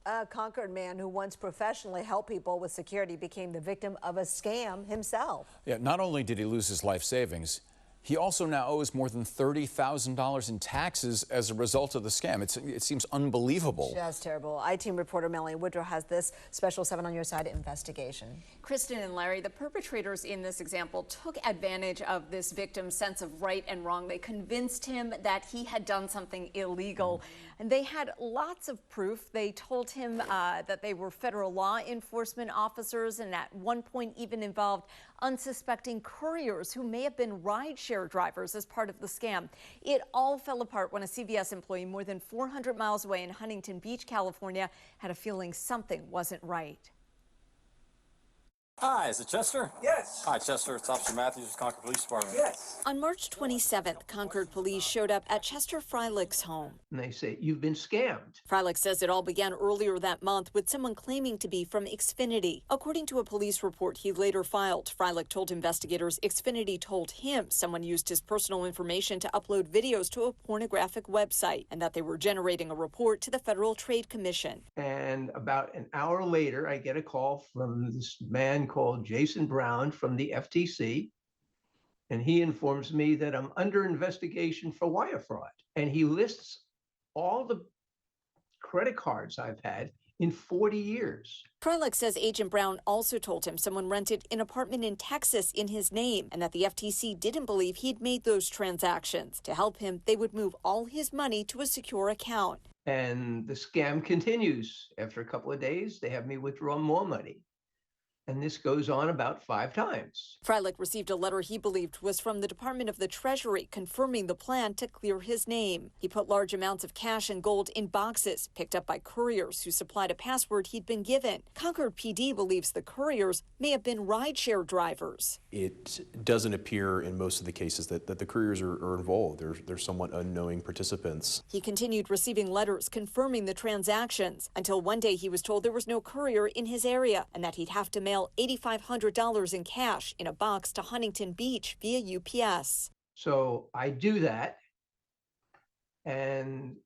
A Concord man who once professionally helped people with security became the victim of a scam himself. Yeah, not only did he lose his life savings, he also now owes more than $30,000 in taxes as a result of the scam. It seems unbelievable. Just terrible. I-Team reporter Melanie Woodrow has this special 7 on Your Side investigation. Kristen and Larry, the perpetrators in this example took advantage of this victim's sense of right and wrong. They convinced him that he had done something illegal, and they had lots of proof. They told him that they were federal law enforcement officers, and at one point even involved unsuspecting couriers who may have been rideshare drivers as part of the scam. It all fell apart when a CVS employee more than 400 miles away in Huntington Beach, California, had a feeling something wasn't right. Hi, is it Chester? Yes. Hi, Chester. It's Officer Matthews with Concord Police Department. Yes. On March 27th, Concord police showed up at Chester Freilich's home. And they say, you've been scammed. Freilich says it all began earlier that month with someone claiming to be from Xfinity. According to a police report he later filed, Freilich told investigators Xfinity told him someone used his personal information to upload videos to a pornographic website and that they were generating a report to the Federal Trade Commission. And about an hour later, I get a call from this man called Jason Brown from the FTC. And he informs me that I'm under investigation for wire fraud. And he lists all the credit cards I've had in 40 years. Freilich says Agent Brown also told him someone rented an apartment in Texas in his name and that the FTC didn't believe he'd made those transactions. To help him, they would move all his money to a secure account. And the scam continues. After a couple of days, they have me withdraw more money. And this goes on about 5 times. Freilich received a letter he believed was from the Department of the Treasury confirming the plan to clear his name. He put large amounts of cash and gold in boxes picked up by couriers who supplied a password he'd been given. Concord PD believes the couriers may have been rideshare drivers. It doesn't appear in most of the cases that the couriers are involved. They're somewhat unknowing participants. He continued receiving letters confirming the transactions until one day he was told there was no courier in his area and that he'd have to mail $8,500 in cash in a box to Huntington Beach via UPS. So I do that. And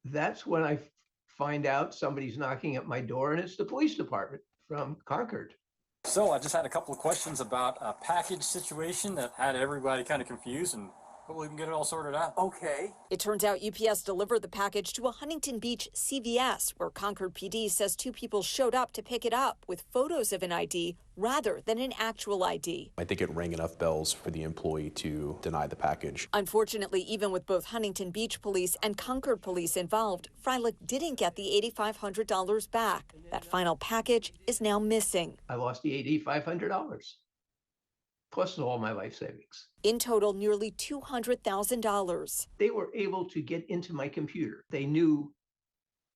that's when I find out somebody's knocking at my door, and it's the police department from Concord. So I just had a couple of questions about a package situation that had everybody kind of confused, and hopefully we can get it all sorted out. Okay. It turns out UPS delivered the package to a Huntington Beach CVS, where Concord PD says 2 people showed up to pick it up with photos of an ID rather than an actual ID. I think it rang enough bells for the employee to deny the package. Unfortunately, even with both Huntington Beach police and Concord police involved, Freilich didn't get the $8,500 back. That final package is now missing. I lost the $8,500 plus all my life savings. In total, nearly $200,000. They were able to get into my computer. They knew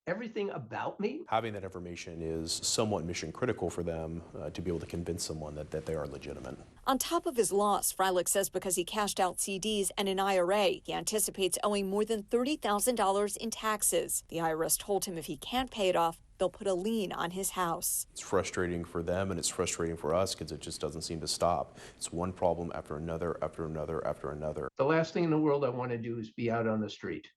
everything about me. Having that information is somewhat mission critical for them to be able to convince someone that they are legitimate. On top of his loss, Freilich says because he cashed out CDs and an IRA, he anticipates owing more than $30,000 in taxes. The IRS told him if he can't pay it off, they'll put a lien on his house. It's frustrating for them and it's frustrating for us because it just doesn't seem to stop. It's one problem after another, after another, after another. The last thing in the world I want to do is be out on the street.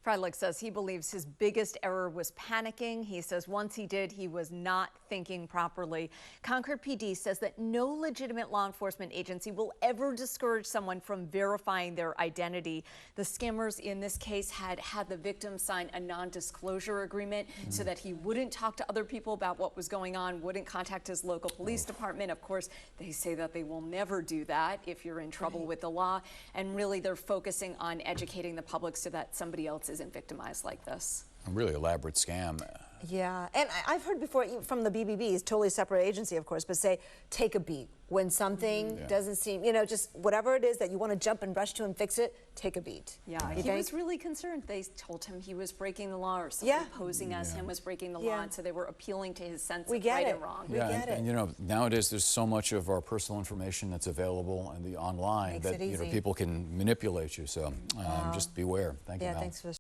Freilich says he believes his biggest error was panicking. He says once he did, he was not thinking properly. Concord PD says that no legitimate law enforcement agency will ever discourage someone from verifying their identity. The scammers in this case had the victim sign a non-disclosure agreement so that he wouldn't talk to other people about what was going on, wouldn't contact his local police department. Of course, they say that they will never do that if you're in trouble with the law. And really, they're focusing on educating the public so that somebody else isn't victimized like this. A really elaborate scam. Yeah, and I've heard before from the BBB, it's totally separate agency, of course, but say, take a beat. When something doesn't seem, just whatever it is that you want to jump and rush to and fix it, take a beat. Yeah, he was really concerned. They told him he was breaking the law, or someone posing as him was breaking the law, and so they were appealing to his sense of right and wrong. We get it. And nowadays there's so much of our personal information that's available and online that people can manipulate you. So just beware. Thank you, Mel. Thanks for